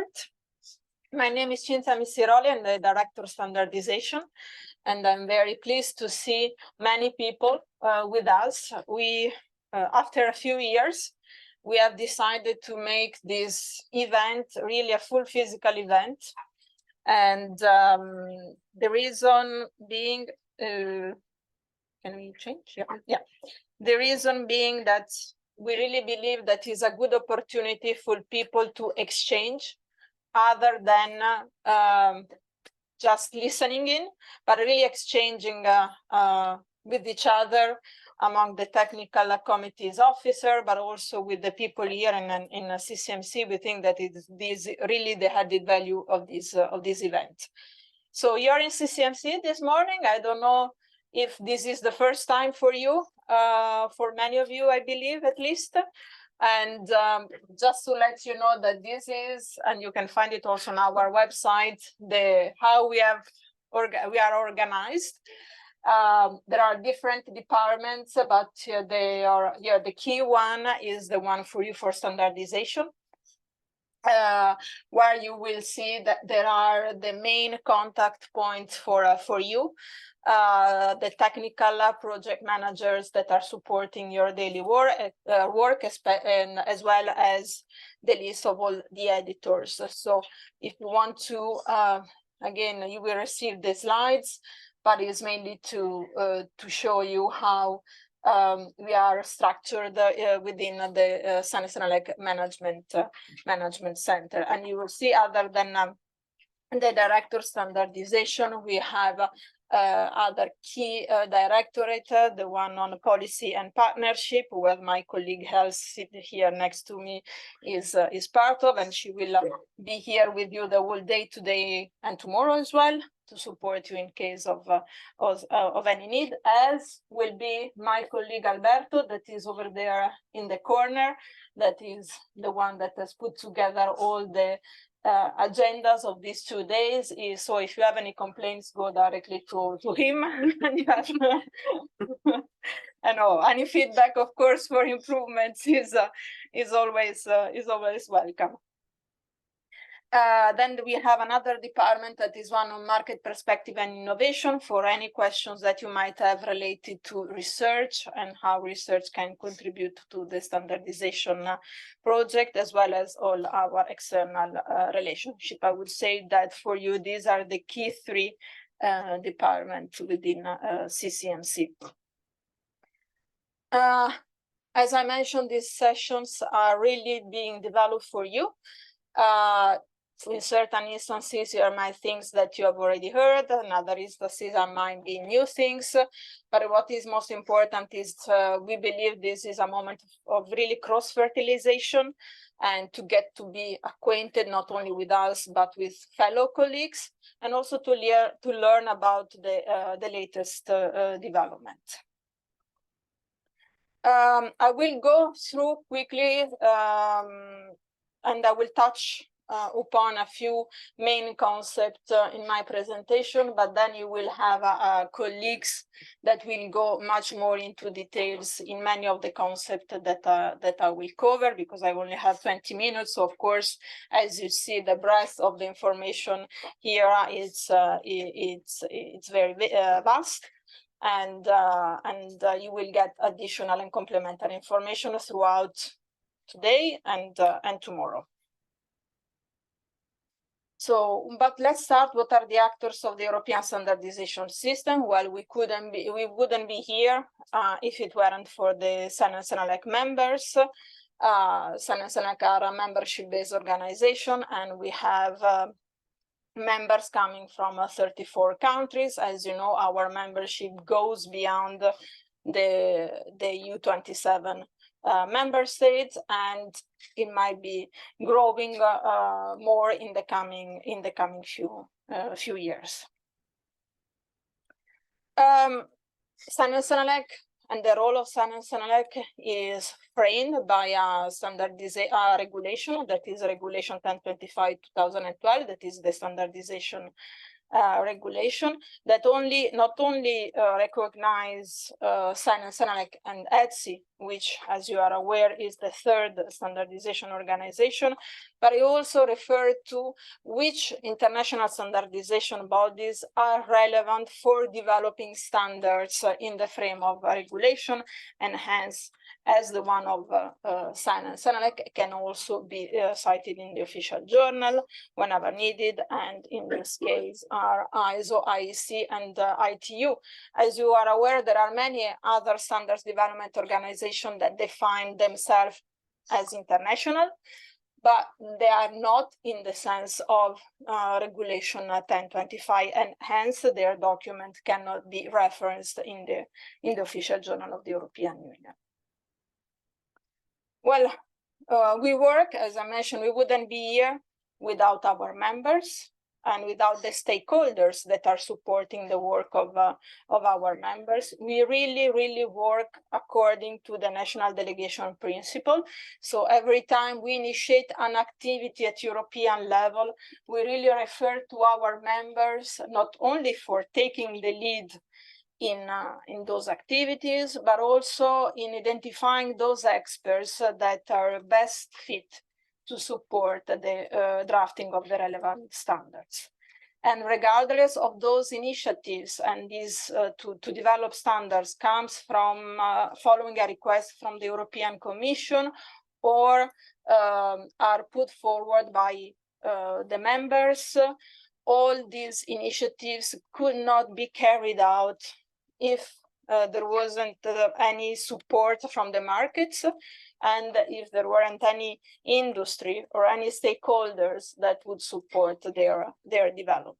short. My name is Cinzia Missiroli, I'm the Director of Standardization, and I'm very pleased to see many people with us. We, after a few years, we have decided to make this event really a full physical event. And the reason being, can we change? Yeah. The reason being that we really believe that is a good opportunity for people to exchange other than just listening in, but really exchanging with each other among the technical committee's officer, but also with the people here in CCMC. We think that it is really the added value of this event. So you're in CCMC this morning. I don't know if this is the first time for you, for many of you, I believe, at least. And just to let you know that this is, and you can find it also on our website, how we are organized. There are different departments, but the key one is the one for you for standardization, where you will see that there are the main contact points for you, the technical project managers that are supporting your daily work, and as well as the list of all the editors. So if you want to, again, you will receive the slides, but it's mainly to show you how we are structured within the CEN and CENELEC management center. And you will see, other than the director standardization, we have other key directorate, the one on policy and partnership, where my colleague has sitting here next to me is part of, and she will be here with you the whole day today and tomorrow as well, to support you in case of any need, as will be my colleague Alberto, that is over there in the corner, that is the one that has put together all the agendas of these 2 days. So if you have any complaints, go directly to him. And you have, I know, any feedback, of course, for improvements is always welcome. Then we have another department that is one on market perspective and innovation, for any questions that you might have related to research and how research can contribute to the standardization project, as well as all our external relationship. I would say that for you, these are the key 3 departments within CCMC. As I mentioned, these sessions are really being developed for you. In certain instances, there might be things that you have already heard, in other instances, there might be new things. But what is most important is we believe this is a moment of really cross-fertilization, and to get to be acquainted not only with us, but with fellow colleagues, and also to learn about the latest development. I will go through quickly, and I will touch upon a few main concepts in my presentation, but then you will have colleagues that will go much more into details in many of the concepts that I will cover, because I only have 20 minutes. So of course, as you see, the breadth of the information here it's very vast, and you will get additional and complementary information throughout today and tomorrow. So, but let's start. What are the actors of the European Standardization System? Well, we wouldn't be here if it weren't for the CEN and CENELEC members. CEN and CENELEC are a membership-based organization, and we have members coming from 34 countries. As you know, our membership goes beyond the EU27 member states, and it might be growing more in the coming few years. CEN and CENELEC and the role of CEN and CENELEC is framed by a regulation, that is Regulation 1025/2012, that is the standardization regulation, that not only recognize CEN and CENELEC and ETSI which, as you are aware, is the third standardization organization, but I also refer to which international standardization bodies are relevant for developing standards in the frame of regulation, and hence, as the one of CEN and CENELEC can also be cited in the official journal whenever needed, and in this case are ISO, IEC, and ITU. As you are aware, there are many other standards development organizations that define themselves as international, but they are not in the sense of regulation 1025, and hence their document cannot be referenced in the official journal of the European Union. Well, we work, as I mentioned, we wouldn't be here without our members and without the stakeholders that are supporting the work of our members. We really work according to the national delegation principle. So every time we initiate an activity at European level, we really refer to our members, not only for taking the lead in those activities, but also in identifying those experts that are best fit to support the drafting of the relevant standards. And regardless of those initiatives, and these to develop standards comes from following a request from the European Commission, or are put forward by the members, all these initiatives could not be carried out if there wasn't any support from the markets, and if there weren't any industry or any stakeholders that would support their development.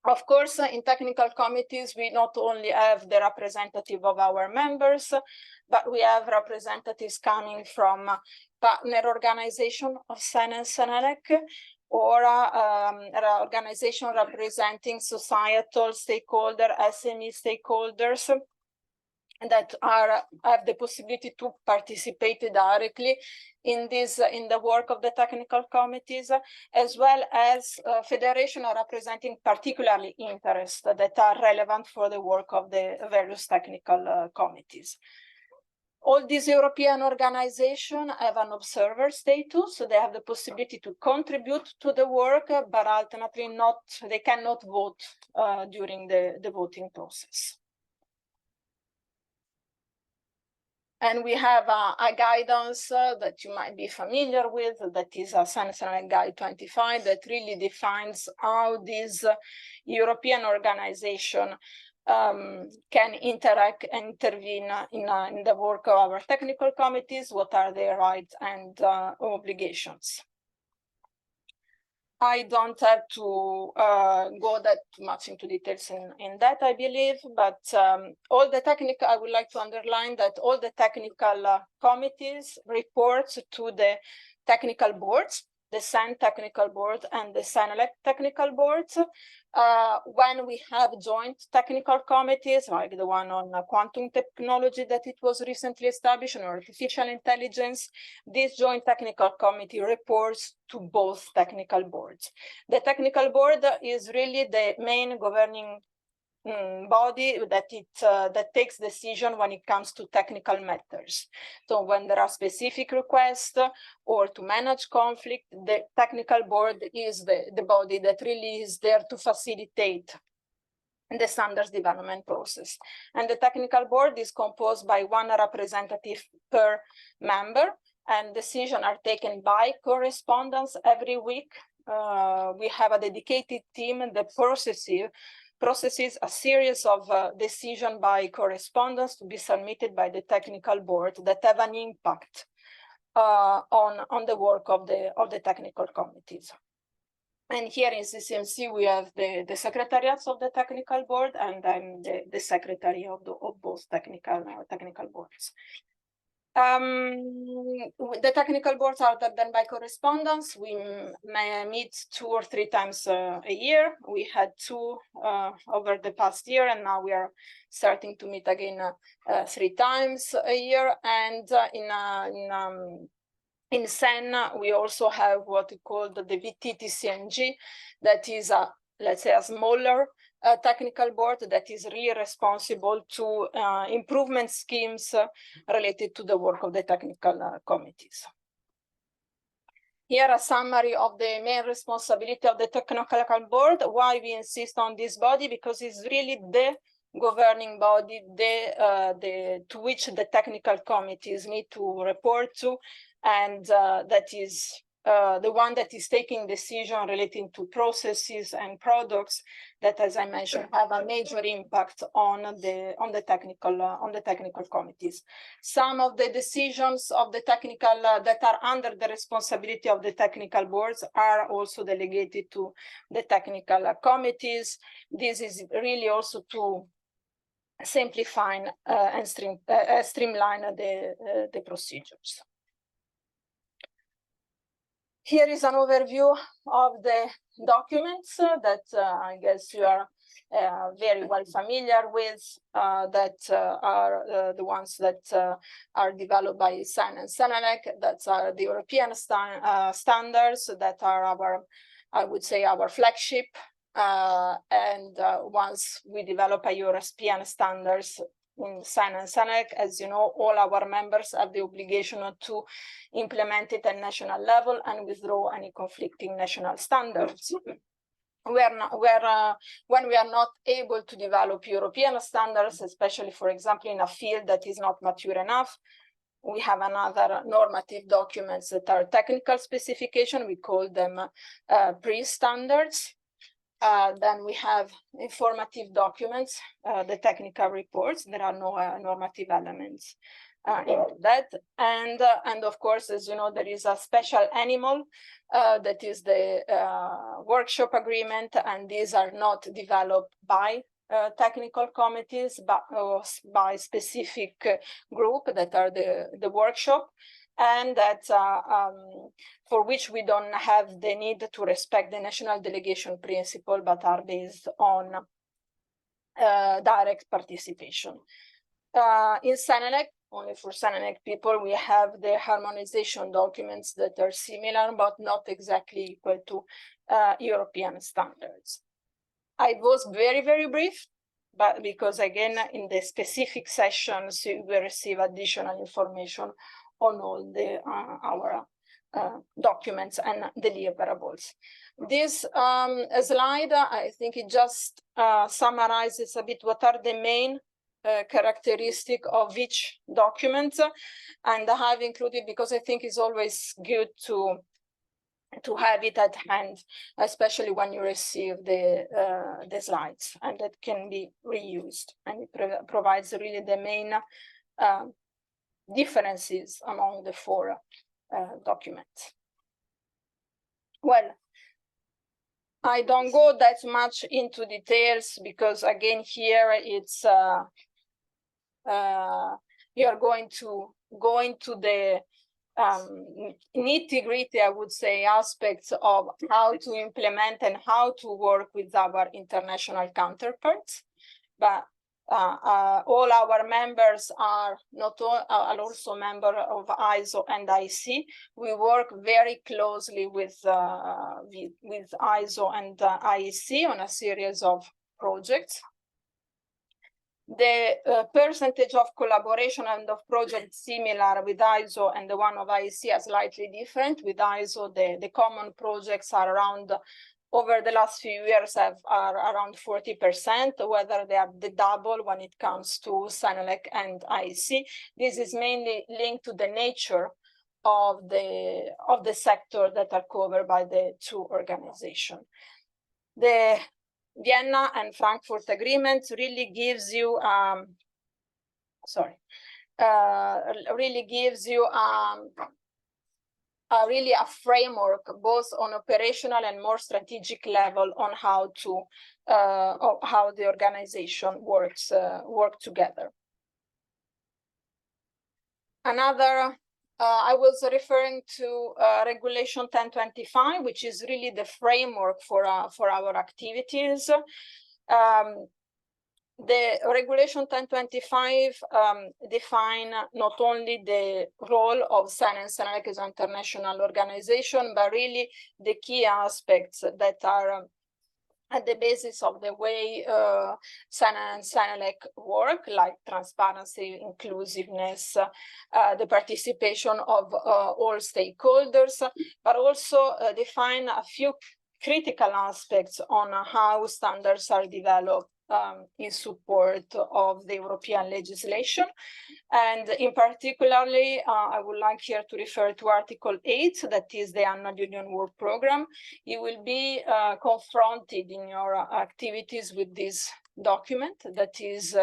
Of course, in technical committees, we not only have the representative of our members, but we have representatives coming from partner organization of CEN and CENELEC, or an organization representing societal stakeholders, SME stakeholders that have the possibility to participate directly in the work of the technical committees, as well as federations representing particularly interests that are relevant for the work of the various technical committees. All these European organizations have an observer status, so they have the possibility to contribute to the work, but ultimately they cannot vote during the voting process. And we have a guidance that you might be familiar with, that is a CEN and CENELEC Guide 25, that really defines how this European organization can interact and intervene in the work of our technical committees, what are their rights and obligations. I don't have to go that much into details in that, I believe, but I would like to underline that all the technical committees report to the technical boards, the CEN technical board and the CENELEC technical boards. When we have joint technical committees, like the one on quantum technology that it was recently established, on artificial intelligence, this joint technical committee reports to both technical boards. The technical board is really the main governing body that takes decision when it comes to technical matters. So when there are specific requests or to manage conflict, the technical board is the body that really is there to facilitate the standards development process. And the technical board is composed by one representative per member, and decisions are taken by correspondence every week. We have a dedicated team that processes a series of decisions by correspondence to be submitted by the technical board that have an impact on the work of the technical committees. And here in CCMC, we have the secretariats of the technical board, and I'm the secretary of both technical boards. The technical boards are done by correspondence. We may meet 2 or 3 times a year. We had 2 over the past year, and now we are starting to meet again 3 times a year. And in CEN, we also have what we call the VTTCNG, that is a let's say, a smaller technical board that is really responsible to improvement schemes related to the work of the technical committees. Here a summary of the main responsibility of the technical board. Why we insist on this body? Because it's really the governing body, to which the technical committees need to report to, and that is the one that is taking decision relating to processes and products that, as I mentioned, have a major impact on the technical committees. Some of the decisions of the technical that are under the responsibility of the technical boards are also delegated to the technical committees. This is really also to simplify and streamline the procedures. Here is an overview of the documents that I guess you are very well familiar with, that are the ones that are developed by CEN and CENELEC, that are the European standards, that are our, I would say, our flagship. And once we develop a European standards in CEN and CENELEC, as you know, all our members have the obligation to implement it at national level and withdraw any conflicting national standards. When we are not able to develop European standards, especially, for example, in a field that is not mature enough, we have another normative documents that are technical specification. We call them pre-standards. Then we have informative documents, the technical reports. There are no normative elements into that. And of course, as you know, there is a special animal that is the workshop agreement, and these are not developed by technical committees, but by specific group that are the workshop, and that for which we don't have the need to respect the national delegation principle, but are based on direct participation. In CENELEC, only for CENELEC people, we have the harmonization documents that are similar, but not exactly equal to European standards. I was very, very brief, but because again, in the specific sessions, you will receive additional information on all the our documents and deliverables. This slide, I think it just summarizes a bit what are the main characteristic of each document, and I have included because I think it's always good to have it at hand, especially when you receive the slides, and that can be reused, and it provides really the main differences among the four documents. Well, I don't go that much into details because again here it's you're going to go into the nitty-gritty, I would say, aspects of how to implement and how to work with our international counterparts. But all our members are are also members of ISO and IC. We work very closely with ISO and IEC on a series of projects. The percentage of collaboration and of projects similar with ISO and the one of IEC are slightly different. With ISO, the common projects are around, over the last few years, are around 40%, whether they are the double when it comes to CENELEC and IEC. This is mainly linked to the nature of the sector that are covered by the two organizations. The Vienna and Frankfurt agreement really gives you really gives you really a framework, both on operational and more strategic level, on how to how the organization works together. Another, I was referring to Regulation 1025, which is really the framework for our activities. The Regulation 1025 define not only the role of CEN and CENELEC as an international organization, but really the key aspects that are at the basis of the way CEN and CENELEC work, like transparency, inclusiveness, the participation of all stakeholders, but also define a few critical aspects on how standards are developed in support of the European legislation. And in particularly, I would like here to refer to Article 8, that is the Annual Union Work Programme. You will be confronted in your activities with this document that is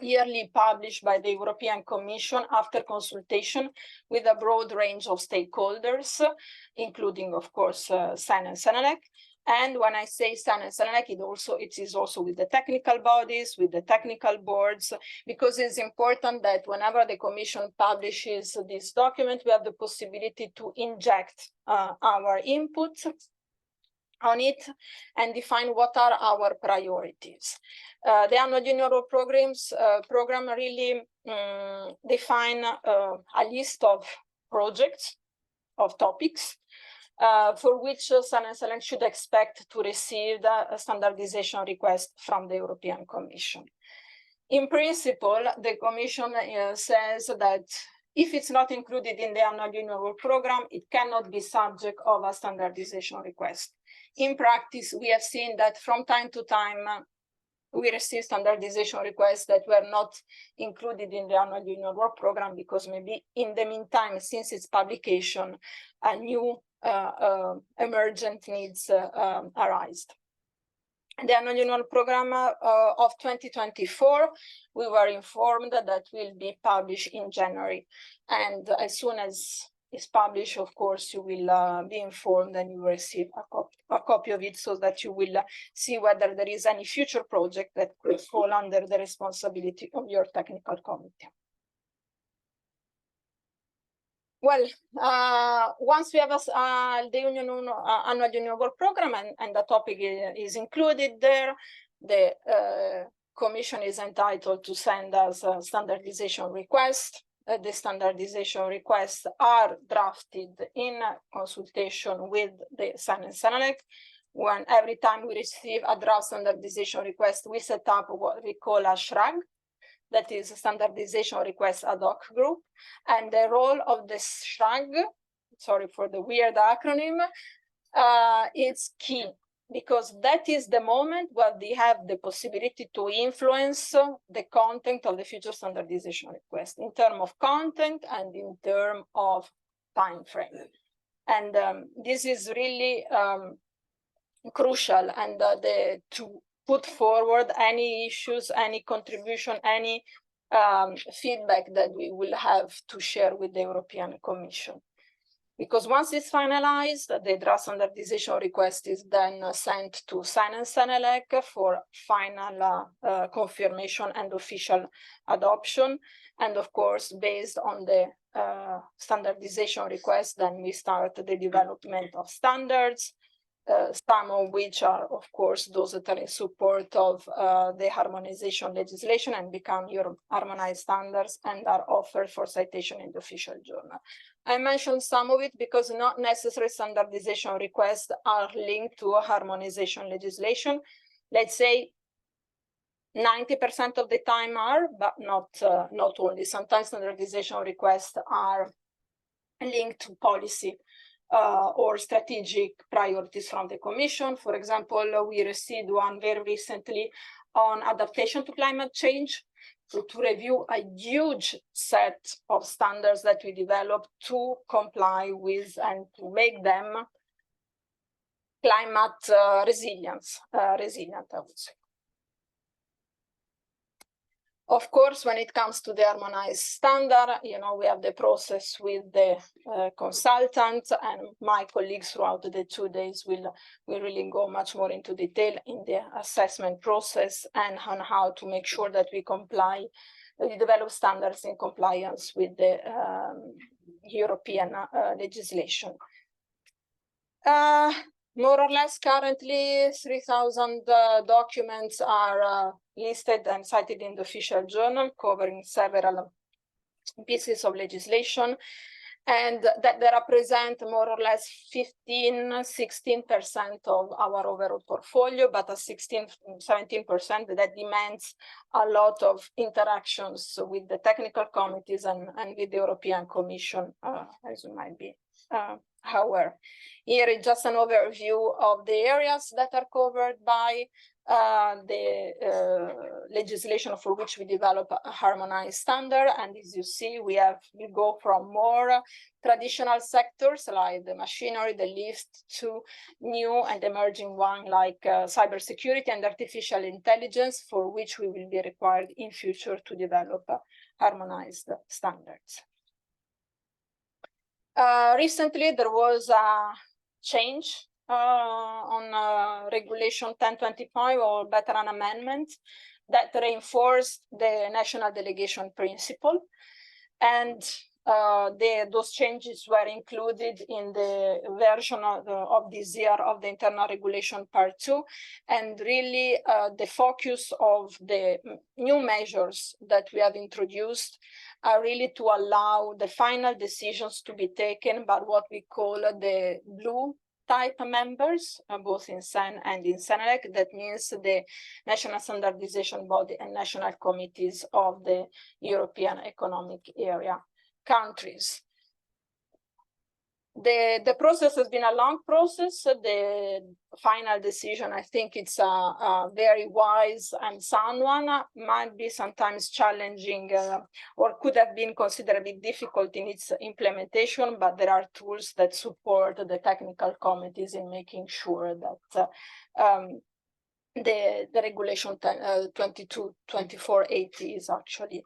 yearly published by the European Commission after consultation with a broad range of stakeholders, including, of course, CEN and CENELEC. And when I say CEN and CENELEC, it is also with the technical bodies, with the technical boards, because it's important that whenever the Commission publishes this document, we have the possibility to inject our input on it and define what are our priorities. The Annual Union Work program really define a list of projects, of topics, for which CEN and CENELEC should expect to receive a standardization request from the European Commission. In principle, the Commission says that if it's not included in the Annual Union Work Programme, it cannot be subject of a standardization request. In practice, we have seen that from time to time, we receive standardization requests that were not included in the Annual Union Work Programme because maybe in the meantime, since its publication, a new emergent needs arise. The Annual Union Programme of 2024, we were informed that will be published in January. And as soon as it's published, of course, you will be informed and you will receive a copy of it so that you will see whether there is any future project that could fall under the responsibility of your technical committee. Well, once we have the Annual Union Work Programme and the topic is included there, the Commission is entitled to send us a standardization request. The standardization requests are drafted in consultation with the CEN and CENELEC. Every time we receive a draft standardization request, we set up what we call a SHRAG, that is a standardization request ad hoc group. And the role of the SHRAG, sorry for the weird acronym, is key, because that is the moment where they have the possibility to influence the content of the future standardization request in terms of content and in terms of time frame. And this is really crucial, and to put forward any issues, any contribution, any feedback that we will have to share with the European Commission. Because once it's finalized, the draft standardization request is then sent to CEN and CENELEC for final confirmation and official adoption. And of course, based on the standardization request, then we start the development of standards, some of which are, of course, those that are in support of the harmonization legislation and become Europe harmonized standards and are offered for citation in the official journal. I mentioned some of it because not necessary standardization requests are linked to harmonization legislation. Let's say 90% of the time are, but not only. Sometimes standardization requests are linked to policy or strategic priorities from the Commission. For example, we received one very recently on adaptation to climate change, to review a huge set of standards that we developed to comply with and to make them climate resilient, I would say. Of course, when it comes to the harmonized standard, we have the process with the consultant, and my colleagues throughout the 2 days will really go much more into detail in the assessment process and on how to make sure that we comply, we develop standards in compliance with the European legislation. More or less, currently, 3,000 documents are listed and cited in the official journal, covering several pieces of legislation. and that they represent more or less 16% of our overall portfolio, but a 17% that demands a lot of interactions with the technical committees and with the European Commission, as you might be aware. Here is just an overview of the areas that are covered by the legislation for which we develop a harmonized standard. And as you see, we go from more traditional sectors like the machinery, the lift, to new and emerging one like cybersecurity and artificial intelligence, for which we will be required in future to develop harmonized standards. Recently, there was a change on Regulation 1025, or better, an amendment that reinforced the national delegation principle. And those changes were included in the version of this year of the internal regulation part 2. And really the focus of the new measures that we have introduced are really to allow the final decisions to be taken by what we call the blue type members, both in CEN and in CENELEC. That means the national standardization body and national committees of the European Economic Area countries. The process has been a long process. The final decision, I think it's a very wise and sound one. Might be sometimes challenging or could have been considerably difficult in its implementation, but there are tools that support the technical committees in making sure that the regulation 22/2480 is actually